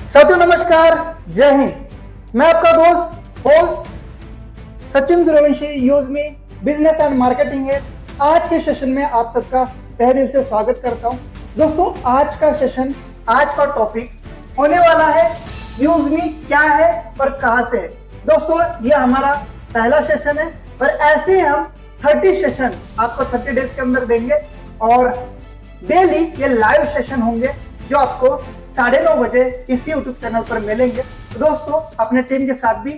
साथियों नमस्कार, जय हिंद। मैं आपका दोस्त होस्ट सचिन सूर्यवंशी, यूजमी बिजनेस एंड मार्केटिंग है। आज के सेशन में आप सबका तहे दिल से स्वागत करता हूं। दोस्तों आज का सेशन, आज का टॉपिक होने वाला है यूजमी क्या है और कहां से है। दोस्तों ये हमारा पहला सेशन है और ऐसे ही हम 30 सेशन आपको 30 डेज के अंदर देंगे और डेली ये लाइव सेशन होंगे जो आपको 9:30 बजे इसी यूट्यूब चैनल पर मिलेंगे। तो दोस्तों अपने टीम के साथ भी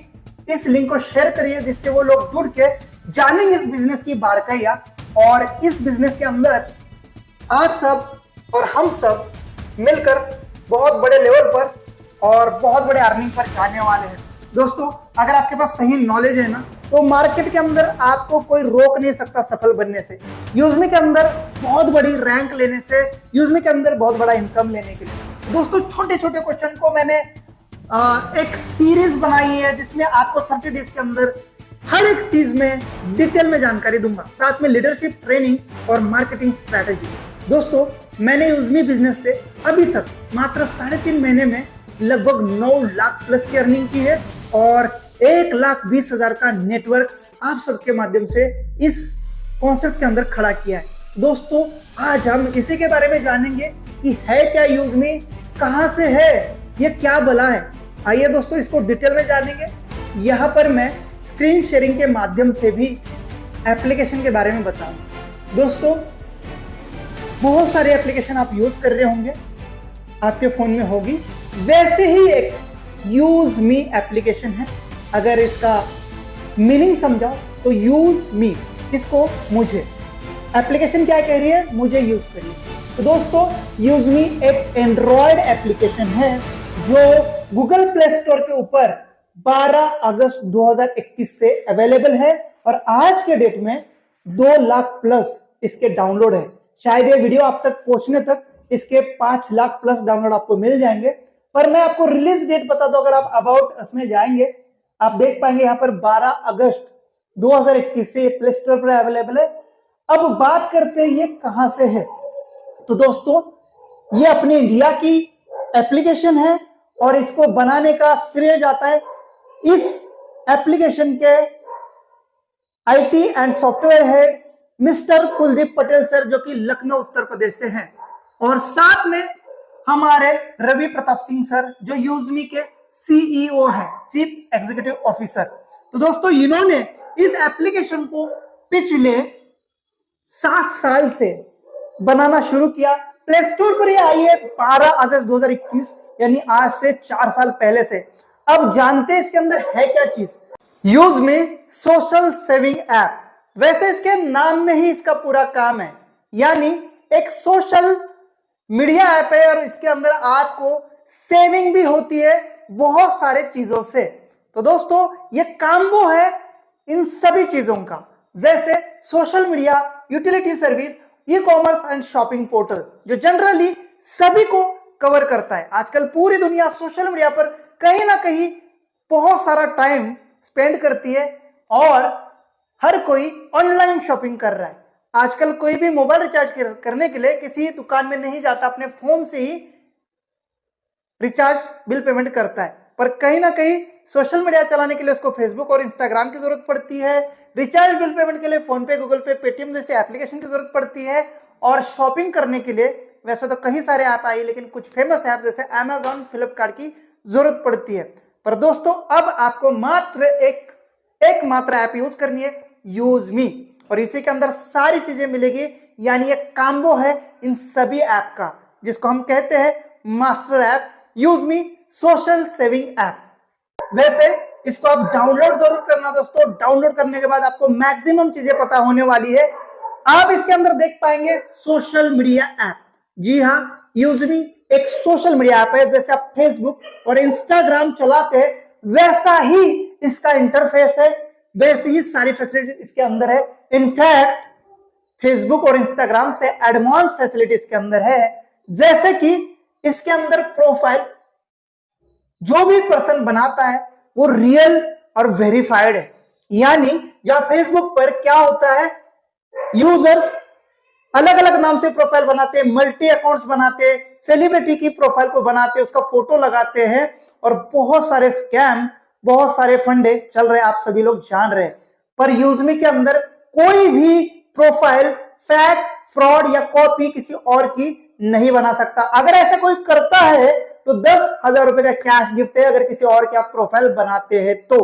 इस लिंक को शेयर करिए जिससे वो लोग जुड़ के जानेंगे इस बिजनेस की बारकाइयां और इस बिजनेस के अंदर आप सब और हम सब मिलकर बहुत बड़े लेवल पर और बहुत बड़े अर्निंग पर जाने वाले हैं। दोस्तों अगर आपके पास सही नॉलेज है ना तो मार्केट के अंदर आपको कोई रोक नहीं सकता सफल बनने से, यूजमी के अंदर बहुत बड़ी रैंक लेने से, यूजमी के अंदर बहुत बड़ा इनकम लेने के लिए। दोस्तों छोटे छोटे क्वेश्चन को मैंने एक सीरीज बनाई है जिसमें आपको 30 डेज के अंदर हर एक चीज में डिटेल में जानकारी दूंगा, साथ में लीडरशिप ट्रेनिंग और मार्केटिंग स्ट्रेटेजी। दोस्तों मैंने यूजमी बिजनेस से अभी तक मात्र 3.5 महीने में लगभग 9 लाख प्लस की अर्निंग की है और 1,20,000 का नेटवर्क आप सबके माध्यम से इस कॉन्सेप्ट के अंदर खड़ा किया है। दोस्तों आज हम इसी के बारे में जानेंगे कि है क्या यूजमी, कहां से है, ये क्या बला है। आइए दोस्तों इसको डिटेल में जानेंगे। यहाँ पर मैं स्क्रीन शेयरिंग के माध्यम से भी एप्लीकेशन के बारे में बताऊंगा। दोस्तों बहुत सारे एप्लीकेशन आप यूज कर रहे होंगे, आपके फोन में होगी, वैसे ही एक यूज मी एप्लीकेशन है। अगर इसका मीनिंग समझाओ तो यूज मी, इसको मुझे, एप्लीकेशन क्या कह रही है, मुझे यूज करिए। तो दोस्तों यूज मी एक एंड्रॉयड एप्लीकेशन है जो गूगल प्ले स्टोर के ऊपर 12 अगस्त 2021 से अवेलेबल है और आज के डेट में 2 लाख प्लस इसके डाउनलोड है। शायद ये वीडियो आप तक पहुंचने तक इसके 5 लाख प्लस डाउनलोड आपको मिल जाएंगे, पर मैं आपको रिलीज डेट बता दूं। अगर आप अबाउट उसमें जाएंगे आप देख पाएंगे यहाँ पर 12 अगस्त 2021 से प्ले स्टोर पर अवेलेबल है। अब बात करते हैं ये कहां से है। तो दोस्तों ये अपने इंडिया की एप्लीकेशन है और इसको बनाने का श्रेय जाता है इस एप्लीकेशन के IT and software head mister Kuldeep Patel sir, जो कि लखनऊ उत्तर प्रदेश से हैं, और साथ में हमारे रवि प्रताप सिंह सर जो यूजमी के सीईओ है, चीफ एग्जीक्यूटिव ऑफिसर। तो दोस्तों इन्होंने इस एप्लीकेशन को पिछले 7 साल से बनाना शुरू किया। प्ले स्टोर पर ये आई है 12 अगस्त 2021, यानी आज से 4 साल पहले से। अब जानते हैं इसके अंदर है क्या चीज। यूजमी सोशल सेविंग ऐप, वैसे इसके नाम में ही इसका पूरा काम है, यानी एक सोशल मीडिया ऐप है और इसके अंदर आपको सेविंग भी होती है बहुत सारे चीजों से। तो दोस्तों ये कॉम्बो है इन सभी चीजों का, जैसे social media, utility service, e commerce and shopping portal, जो जनरली सभी को कवर करता है। आजकल पूरी दुनिया सोशल मीडिया पर कहीं ना कहीं बहुत सारा टाइम स्पेंड करती है और हर कोई ऑनलाइन शॉपिंग कर रहा है। आजकल कोई भी मोबाइल रिचार्ज करने के लिए किसी दुकान में नहीं जाता, अपने फोन से ही रिचार्ज बिल पेमेंट करता है। पर कहीं ना कहीं सोशल मीडिया चलाने के लिए उसको फेसबुक और इंस्टाग्राम की जरूरत पड़ती है, रिचार्ज बिल पेमेंट के लिए फोन पे, गूगल पे, पेटीएम जैसे एप्लीकेशन की जरूरत पड़ती है, और शॉपिंग करने के लिए वैसे तो कई सारे ऐप आई लेकिन कुछ फेमस ऐप जैसे अमेजॉन, फ्लिपकार्ट की जरूरत पड़ती है। पर दोस्तों अब आपको मात्र एक मात्र ऐप यूज करनी है, यूज मी, और इसी के अंदर सारी चीजें मिलेगी, यानी एक कॉम्बो है इन सभी ऐप का, जिसको हम कहते हैं master app, use me social saving app. वैसे इसको आप डाउनलोड जरूर करना दोस्तों। डाउनलोड करने के बाद आपको मैक्सिमम चीजें पता होने वाली है। आप इसके अंदर देख पाएंगे सोशल मीडिया ऐप। जी हाँ, यूजमी एक सोशल मीडिया ऐप है। जैसे आप फेसबुक और इंस्टाग्राम चलाते हैं वैसा ही इसका इंटरफेस है, वैसी ही सारी फैसिलिटी इसके अंदर है। इनफैक्ट फेसबुक और इंस्टाग्राम से एडवांस फैसिलिटी इसके अंदर है, जैसे कि इसके अंदर प्रोफाइल जो भी पर्सन बनाता है वो रियल और वेरीफाइड है। यानी जहां फेसबुक पर क्या होता है, यूजर्स अलग अलग नाम से प्रोफाइल बनाते हैं, मल्टी अकाउंट्स बनाते हैं, सेलिब्रिटी की प्रोफाइल को बनाते हैं, उसका फोटो लगाते हैं और बहुत सारे स्कैम, बहुत सारे फंडे चल रहे हैं, आप सभी लोग जान रहे हैं। पर यूजमी के अंदर कोई भी प्रोफाइल फेक, फ्रॉड या कॉपी किसी और की नहीं बना सकता। अगर ऐसा कोई करता है तो 10,000 रुपए का कैश गिफ्ट है, अगर किसी और की आप प्रोफाइल बनाते हैं तो।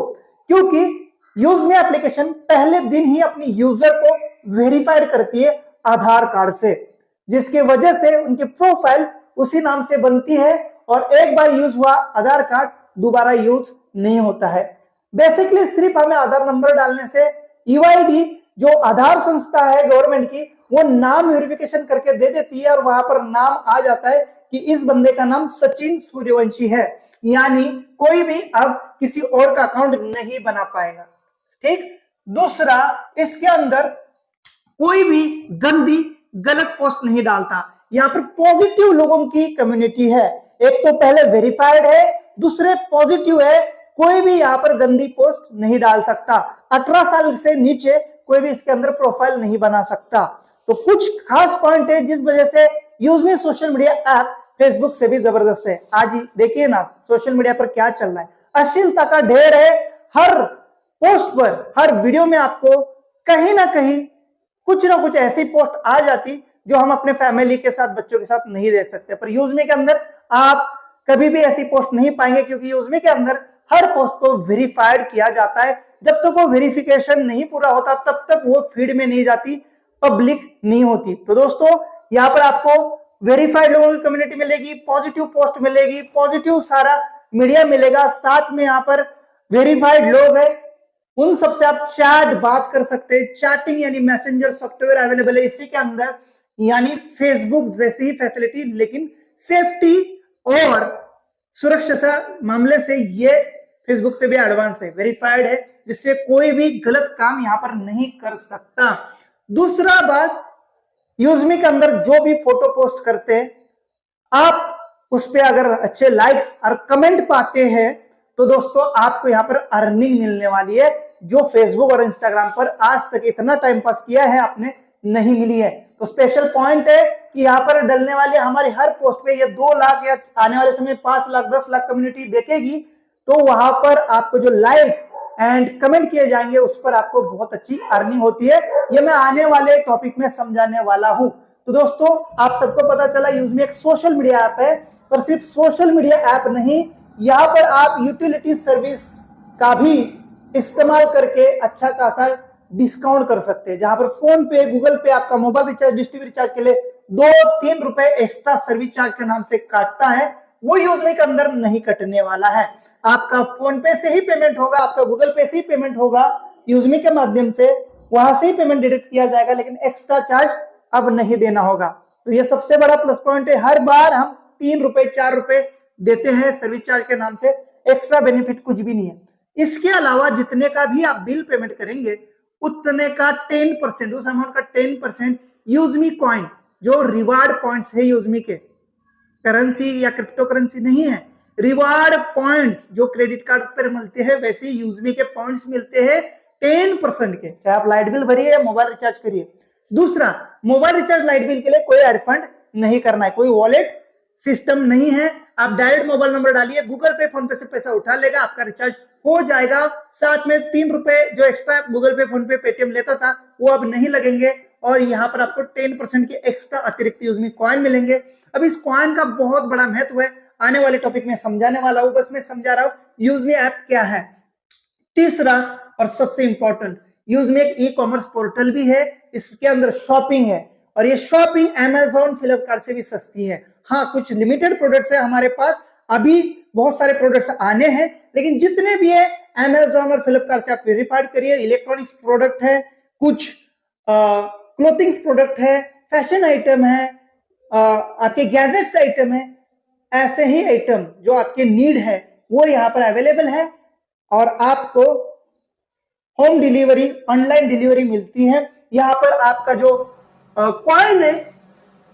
क्योंकि यूजमी एप्लीकेशन पहले दिन ही अपनी यूजर को वेरीफाइड करती है आधार कार्ड से, जिसकी वजह से उनकी प्रोफाइल उसी नाम से बनती है और एक बार यूज हुआ आधार कार्ड दोबारा यूज नहीं होता है। बेसिकली सिर्फ हमें आधार नंबर डालने से यूआईडी जो आधार संस्था है गवर्नमेंट की, वो नाम वेरिफिकेशन करके दे देती है और वहां पर नाम आ जाता है कि इस बंदे का नाम सचिन सूर्यवंशी है, यानी कोई भी अब किसी और का अकाउंट नहीं बना पाएगा। ठीक। दूसरा, इसके अंदर कोई भी गंदी गलत पोस्ट नहीं डालता। यहाँ पर पॉजिटिव लोगों की कम्युनिटी है। एक तो पहले वेरीफाइड है, दूसरे पॉजिटिव है, कोई भी यहाँ पर गंदी पोस्ट नहीं डाल सकता। 18 साल से नीचे कोई भी इसके अंदर प्रोफाइल नहीं बना सकता। तो कुछ खास पॉइंट है जिस वजह से यूजमी सोशल मीडिया ऐप फेसबुक से भी जबरदस्त है। आज ही देखिए ना सोशल मीडिया पर क्या चल रहा है, अश्लीलता का ढेर है। हर पोस्ट पर, हर वीडियो में आपको कहीं ना कहीं कुछ ना कुछ ऐसी पोस्ट आ जाती जो हम अपने फैमिली के साथ, बच्चों के साथ नहीं देख सकते। पर यूजमी के अंदर आप कभी भी ऐसी पोस्ट नहीं पाएंगे, क्योंकि यूजमी के अंदर हर पोस्ट को वेरीफाइड किया जाता है। जब तक वो वेरिफिकेशन नहीं पूरा होता तब तक वो फीड में नहीं जाती, पब्लिक नहीं होती। तो दोस्तों, यहाँ पर आपको वेरीफाइड लोगों की कम्युनिटी मिलेगी, पॉजिटिव पोस्ट मिलेगी, पॉजिटिव सारा मीडिया मिलेगा, साथ में यहाँ पर वेरीफाइड लोग हैं, उन सबसे आप चैट बात कर सकते हैं। चैटिंग यानी मैसेंजर सॉफ्टवेयर अवेलेबल है इसी के अंदर, यानी फेसबुक जैसी ही फैसिलिटी, लेकिन सेफ्टी और सुरक्षा से मामले से ये फेसबुक से भी एडवांस है, वेरीफाइड है, जिससे कोई भी गलत काम यहाँ पर नहीं कर सकता। दूसरा बात, यूजमी के अंदर जो भी फोटो पोस्ट करते हैं, आप उस पर अगर अच्छे लाइक्स और कमेंट पाते हैं तो दोस्तों आपको यहाँ पर अर्निंग मिलने वाली है, जो फेसबुक और इंस्टाग्राम पर आज तक इतना टाइम पास किया है आपने नहीं मिली है। तो स्पेशल पॉइंट है कि यहाँ पर डलने वाले हमारी हर पोस्ट पे ये 2 लाख या आने वाले समय 5 लाख 10 लाख कम्युनिटी देखेगी, तो वहां पर आपको जो लाइक एंड कमेंट किए जाएंगे उस पर आपको बहुत अच्छी अर्निंग होती है। ये मैं आने वाले टॉपिक में समझाने वाला हूं। तो दोस्तों, आप सबको पता चला यूजमी एक सोशल मीडिया ऐप है, पर सिर्फ सोशल मीडिया ऐप नहीं, यहाँ पर आप यूटिलिटी सर्विस का भी इस्तेमाल करके अच्छा खासा डिस्काउंट कर सकते हैं। जहां पर फोन पे, गूगल पे आपका mobile recharge, dish TV recharge के लिए 2-3 रुपए एक्स्ट्रा सर्विस चार्ज के नाम से काटता है, वो यूजमी के अंदर नहीं कटने वाला है। आपका फोन पे से ही पेमेंट होगा, आपका गूगल पे से ही पेमेंट होगा, यूजमी के माध्यम से वहां से ही पेमेंट डिडक्ट किया जाएगा, लेकिन एक्स्ट्रा चार्ज अब नहीं देना होगा। तो ये सबसे बड़ा प्लस पॉइंट है। हर बार हम 3 रुपए 4 रुपए देते हैं सर्विस चार्ज के नाम से, एक्स्ट्रा बेनिफिट कुछ भी नहीं है। इसके अलावा जितने का भी आप बिल पेमेंट करेंगे उतने का 10%, उस अमाउंट का 10% यूजमी कॉइन, जो रिवार्ड पॉइंट्स है यूजमी के, करेंसी या क्रिप्टो करेंसी नहीं है, रिवार्ड पॉइंट्स जो क्रेडिट कार्ड पर मिलते हैं वैसे यूजमी के पॉइंट्स मिलते हैं 10% के, चाहे आप लाइट बिल भरिए या मोबाइल रिचार्ज करिए। दूसरा, मोबाइल रिचार्ज लाइट बिल के लिए कोई रिफंड नहीं करना है, कोई वॉलेट सिस्टम नहीं है। आप डायरेक्ट मोबाइल नंबर डालिए, गूगल पे फोन पे से पैसा उठा लेगा, आपका रिचार्ज हो जाएगा। साथ में 3 रुपए जो एक्स्ट्रा गूगल पे, फोन पे, पेटीएम लेता था वो अब नहीं लगेंगे, और यहाँ पर आपको 10% के एक्स्ट्रा अतिरिक्त यूजमी कॉइन मिलेंगे। अब इस कॉइन का बहुत बड़ा महत्व है, आने वाले टॉपिक में समझाने वाला हूं, बस मैं समझा रहा हूं यूजमी ऐप क्या है। तीसरा और सबसे इंपॉर्टेंट, यूजमी एक ई कॉमर्स पोर्टल भी है, इसके अंदर शॉपिंग है, और ये शॉपिंग अमेजॉन, फ्लिपकार्ट से भी सस्ती है। हाँ, कुछ लिमिटेड प्रोडक्ट्स है हमारे पास, अभी बहुत सारे प्रोडक्ट्स आने हैं, लेकिन जितने भी है अमेजॉन और फ्लिपकार्ट से आप वेरीफाइड करिए। इलेक्ट्रॉनिक्स प्रोडक्ट है, कुछ क्लोथिंग्स प्रोडक्ट है, फैशन आइटम है, आपके गैजेट्स आइटम है, ऐसे ही आइटम जो आपके नीड है वो यहाँ पर अवेलेबल है, और आपको होम डिलीवरी, ऑनलाइन डिलीवरी मिलती है। यहाँ पर आपका जो कॉइन है,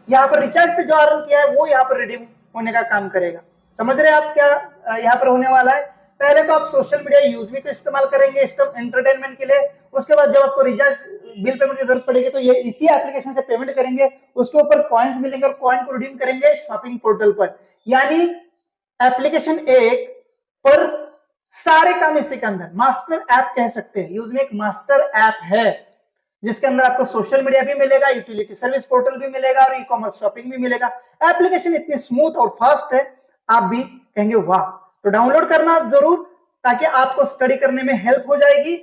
यहाँ पर रिचार्ज पे जो अर्न किया है वो यहाँ पर रिडीम होने का काम करेगा। समझ रहे हैं आप क्या यहाँ पर होने वाला है? पहले तो आप सोशल मीडिया यूजमी को इस्तेमाल करेंगे एंटरटेनमेंट के लिए, उसके बाद जब आपको रिचार्ज बिल पेमेंट की जरूरत पड़ेगी तो ये इसी एप्लीकेशन से पेमेंट करेंगे, उसके ऊपर कॉइन्स मिलेंगे और कॉइन को रिडीम करेंगे शॉपिंग पोर्टल पर। यानी एप्लीकेशन एक पर सारे काम इसी के अंदर, मास्टर ऐप कह सकते हैं। यूज में एक मास्टर ऐप है जिसके अंदर आपको सोशल मीडिया भी मिलेगा, यूटिलिटी सर्विस पोर्टल भी मिलेगा और ई कॉमर्स शॉपिंग भी मिलेगा। एप्लीकेशन इतनी स्मूथ और फास्ट है, आप भी कहेंगे वाह। तो डाउनलोड करना जरूर, ताकि आपको स्टडी करने में हेल्प हो जाएगी।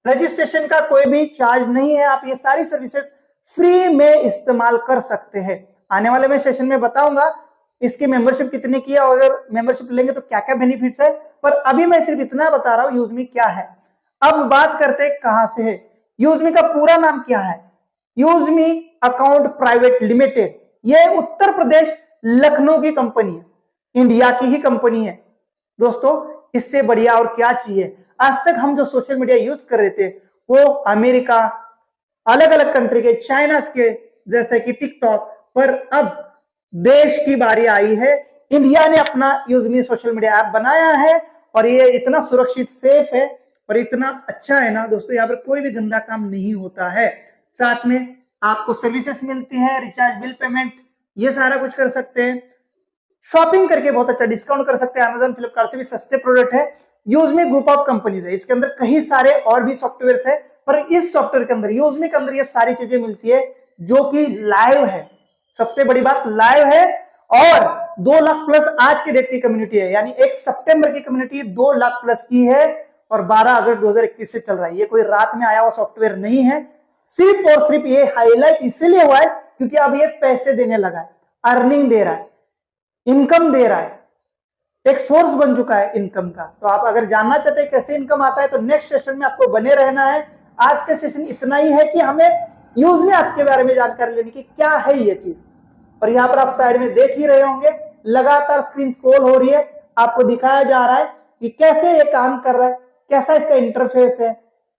रजिस्ट्रेशन का कोई भी चार्ज नहीं है, आप ये सारी सर्विसेज फ्री में इस्तेमाल कर सकते हैं। आने वाले में सेशन में बताऊंगा इसकी मेंबरशिप कितने की है और अगर मेंबरशिप लेंगे तो क्या क्या बेनिफिट्स है, पर अभी मैं सिर्फ इतना बता रहा हूं यूजमी क्या है। अब बात करते हैं कहां से है। यूजमी का पूरा नाम क्या है? यूजमी अकाउंट प्राइवेट लिमिटेड। यह उत्तर प्रदेश लखनऊ की कंपनी है, इंडिया की ही कंपनी है दोस्तों। इससे बढ़िया और क्या चाहिए। आज तक हम जो सोशल मीडिया यूज कर रहे थे वो अमेरिका, अलग अलग कंट्री के, चाइना के जैसे कि टिकटॉक, पर अब देश की बारी आई है। इंडिया ने अपना यूजमी सोशल मीडिया ऐप बनाया है और ये इतना सुरक्षित, सेफ है और इतना अच्छा है ना दोस्तों, यहाँ पर कोई भी गंदा काम नहीं होता है। साथ में आपको सर्विसेज मिलती है, रिचार्ज, बिल पेमेंट, ये सारा कुछ कर सकते हैं। शॉपिंग करके बहुत अच्छा डिस्काउंट कर सकते हैं, अमेजन फ्लिपकार्ट से भी सस्ते प्रोडक्ट है। यूजमी ग्रुप ऑफ कंपनीज है, इसके अंदर कई सारे और भी सॉफ्टवेयर है, पर इस सॉफ्टवेयर के अंदर, यूजमी के अंदर ये सारी चीजें मिलती है जो कि लाइव है। सबसे बड़ी बात लाइव है और 2 लाख प्लस आज के डेट की कम्युनिटी है, यानी 1 सितंबर की कम्युनिटी 2 लाख प्लस की है और 12 अगस्त 2021 से चल रहा है। ये कोई रात में आया हुआ सॉफ्टवेयर नहीं है। सिर्फ और सिर्फ ये हाईलाइट इसलिए हुआ है क्योंकि अब ये पैसे देने लगा है, अर्निंग दे रहा है, इनकम दे रहा है, एक सोर्स बन चुका है इनकम का। तो आप अगर जानना चाहते हैं कैसे इनकम आता है तो नेक्स्ट सेशन में आपको बने रहना है। आज का सेशन इतना ही है कि हमें यूजमी ऐप के बारे में जानकारी लेने की क्या है ये चीज। और यहाँ पर आप साइड में देख ही रहे होंगे, लगातार स्क्रीन स्क्रॉल हो रही है, आपको दिखाया जा रहा है कि कैसे ये काम कर रहा है, कैसा इसका इंटरफेस है,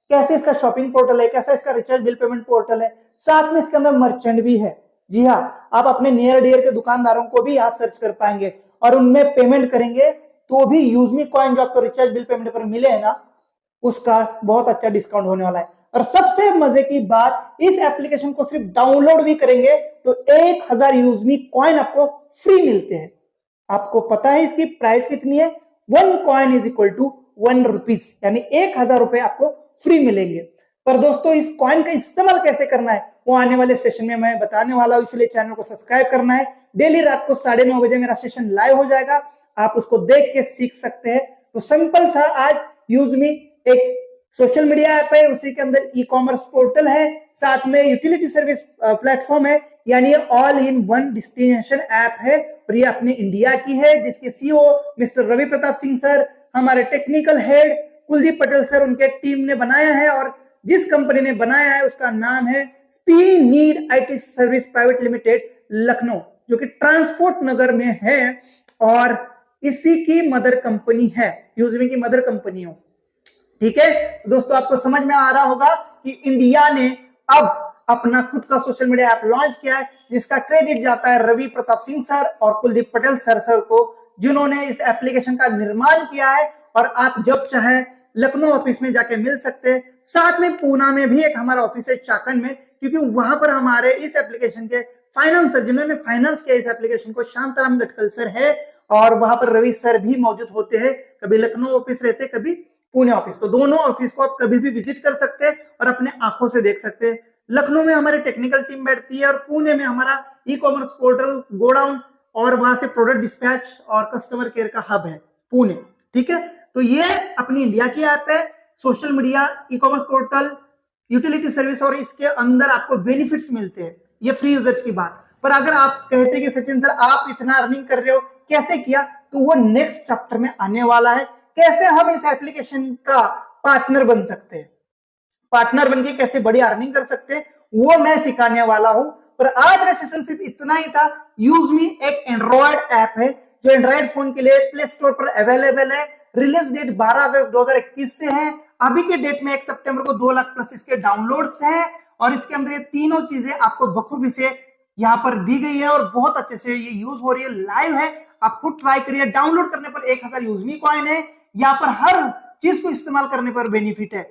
कैसे इसका शॉपिंग पोर्टल है, कैसा इसका रिचार्ज बिल पेमेंट पोर्टल है। साथ में इसके अंदर मर्चेंट भी है। जी हाँ, आप अपने नियर डियर के दुकानदारों को भी यहाँ सर्च कर पाएंगे और उनमें पेमेंट करेंगे तो भी यूजमी कॉइन जो आपको रिचार्ज बिल पेमेंट पर मिले है ना, उसका बहुत अच्छा डिस्काउंट होने वाला है। और सबसे मजे की बात, इस एप्लीकेशन को सिर्फ डाउनलोड भी करेंगे तो 1000 यूजमी कॉइन आपको फ्री मिलते हैं। आपको पता है इसकी प्राइस कितनी है? 1 coin is equal to 1 rupees, यानी 1000 रुपए आपको फ्री मिलेंगे। पर दोस्तों इस कॉइन का इस्तेमाल कैसे करना है वो आने वाले सेशन में मैं बताने वाला हूं, इसलिए चैनल को सब्सक्राइब करना है। डेली रात को 9:30 बजे मेरा सेशन लाइव हो जाएगा, आप उसको देख के सीख सकते हैं। तो सिंपल था आज। यूजमी एक सोशल मीडिया ऐप है, उसी के अंदर ई कॉमर्स पोर्टल है, साथ में यूटिलिटी सर्विस प्लेटफॉर्म है, यानी ये all in one destination app है और ये अपने इंडिया की है, जिसके CEO mister Ravi Pratap Singh sir, हमारे technical head Kuldeep Patel sir, उनके टीम ने बनाया है। और जिस कंपनी ने बनाया है उसका नाम है स्पी नीड IT service private limited Lucknow, जो कि ट्रांसपोर्ट नगर में है और इसी की मदर कंपनी है, यूजमी की मदर कंपनी हो। ठीक है तो दोस्तों, आपको समझ में आ रहा होगा कि इंडिया ने अब अपना खुद का सोशल मीडिया ऐप लॉन्च किया है, जिसका क्रेडिट जाता है रवि प्रताप सिंह सर और कुलदीप पटेल सर को, जिन्होंने इस एप्लीकेशन का निर्माण किया है। और आप जब चाहे लखनऊ ऑफिस में जाके मिल सकते हैं। साथ में पूना में भी एक हमारा ऑफिस है, चाकन में, क्योंकि वहां पर हमारे इस एप्लीकेशन के फाइनेंसर, जिन्होंने फाइनेंस किया इस एप्लीकेशन को, शांताराम गटकल सर है और वहां पर रवि सर भी मौजूद होते हैं। कभी लखनऊ ऑफिस रहते, कभी पुणे ऑफिस, तो दोनों ऑफिस को आप कभी भी विजिट कर सकते हैं और अपने आंखों से देख सकते हैं। लखनऊ में हमारी टेक्निकल टीम बैठती है और पुणे में हमारा ई कॉमर्स पोर्टल, गोडाउन और वहां से प्रोडक्ट डिस्पैच और कस्टमर केयर का हब है पुणे। ठीक है, तो ये अपनी इंडिया की ऐप है, सोशल मीडिया, ई कॉमर्स पोर्टल, यूटिलिटी सर्विस, और इसके अंदर आपको बेनिफिट्स मिलते हैं। ये फ्री यूजर्स की बात। पर अगर आप कहते हैं कि सचिन सर आप इतना अर्निंग कर रहे हो, कैसे किया, तो वो नेक्स्ट चैप्टर में आने वाला है। कैसे हम इस एप्लीकेशन का पार्टनर बन सकते हैं, पार्टनर बनके कैसे बड़ी अर्निंग कर सकते हैं, वो मैं सिखाने वाला हूं। पर आज का सेशन सिर्फ इतना ही था। यूजमी एक एंड्रॉयड ऐप है जो एंड्रॉयड फोन के लिए प्ले स्टोर पर अवेलेबल है। रिलीज डेट 12 अगस्त 2021 से है। अभी के डेट में 1 सितंबर को 2 लाख प्लस इसके डाउनलोड्स हैं और इसके अंदर ये तीनों चीजें आपको बखूबी से यहाँ पर दी गई है और बहुत अच्छे से ये यूज हो रही है, लाइव है। आप खुद ट्राई करिए। डाउनलोड करने पर 1000 यूजमी कॉइन है। यहाँ पर हर चीज को इस्तेमाल करने पर बेनिफिट है।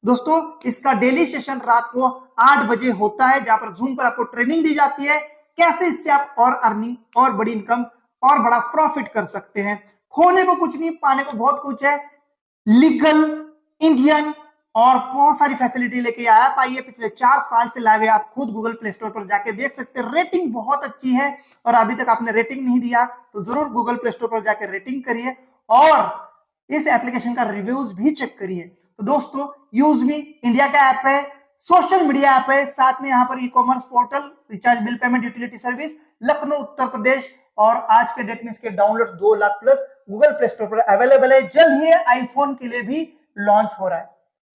दोस्तों इसका डेली सेशन रात को 8 बजे होता है, जहां पर जूम पर आपको ट्रेनिंग दी जाती है कैसे इससे आप और अर्निंग और बड़ी इनकम और बड़ा प्रॉफिट कर सकते हैं। खोने को कुछ नहीं, पाने को बहुत कुछ है। लीगल, इंडियन और बहुत सारी फैसिलिटी लेके ऐप आई है, पिछले 4 साल से लाइव है। आप खुद गूगल प्ले स्टोर पर जाके देख सकते हैं, रेटिंग बहुत अच्छी है। और अभी तक आपने रेटिंग नहीं दिया तो जरूर गूगल प्ले स्टोर पर जाकर रेटिंग करिए और इस एप्लीकेशन का रिव्यूज भी चेक करिए। तो दोस्तों यूजमी इंडिया का ऐप है, सोशल मीडिया ऐप है, साथ में यहाँ पर e commerce portal, recharge, bill payment, utility service, Lucknow Uttar Pradesh. और आज के डेट में इसके download 2 lakh plus Google play store पर अवेलेबल है। जल्द ही आईफोन के लिए भी लॉन्च हो रहा है।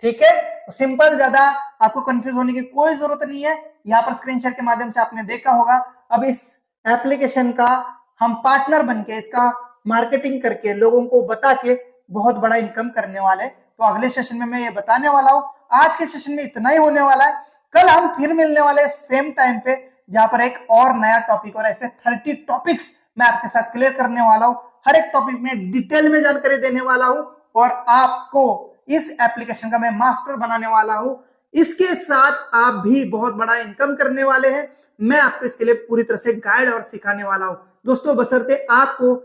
ठीक है, तो सिंपल, ज्यादा आपको कंफ्यूज होने की कोई जरूरत नहीं है। यहाँ पर स्क्रीन शेयर के माध्यम से आपने देखा होगा। अब इस एप्लीकेशन का हम पार्टनर बनके इसका मार्केटिंग करके लोगों को बता के बहुत बड़ा इनकम करने वाले। तो अगले सेशन में मैं ये बताने वाला हूं। आज के सेशन में इतना ही होने वाला है। कल हम फिर मिलने वाले सेम टाइम पे, जहां पर एक और नया टॉपिक और ऐसे 30 टॉपिक्स मैं आपके साथ क्लियर करने वाला हूं। हर एक टॉपिक में डिटेल में जानकारी देने वाला हूं और आपको इस एप्लीकेशन का मैं मास्टर बनाने वाला हूं। इसके साथ आप भी बहुत बड़ा इनकम करने वाले हैं। मैं आपको इसके लिए पूरी तरह से गाइड और सिखाने वाला हूं। दोस्तों बशर्ते आपको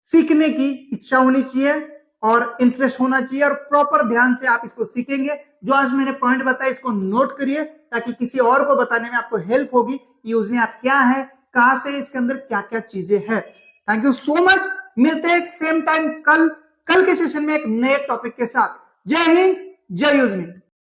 सीखने की इच्छा होनी चाहिए और इंटरेस्ट होना चाहिए और प्रॉपर ध्यान से आप इसको सीखेंगे। जो आज मैंने पॉइंट बताया इसको नोट करिए ताकि किसी और को बताने में आपको हेल्प होगी। यूज में आप क्या है, कहां से, इसके अंदर क्या क्या चीजें हैं। Thank you so much. मिलते हैं सेम टाइम कल के सेशन में एक नए टॉपिक के साथ। जय हिंद, जय यूजमी।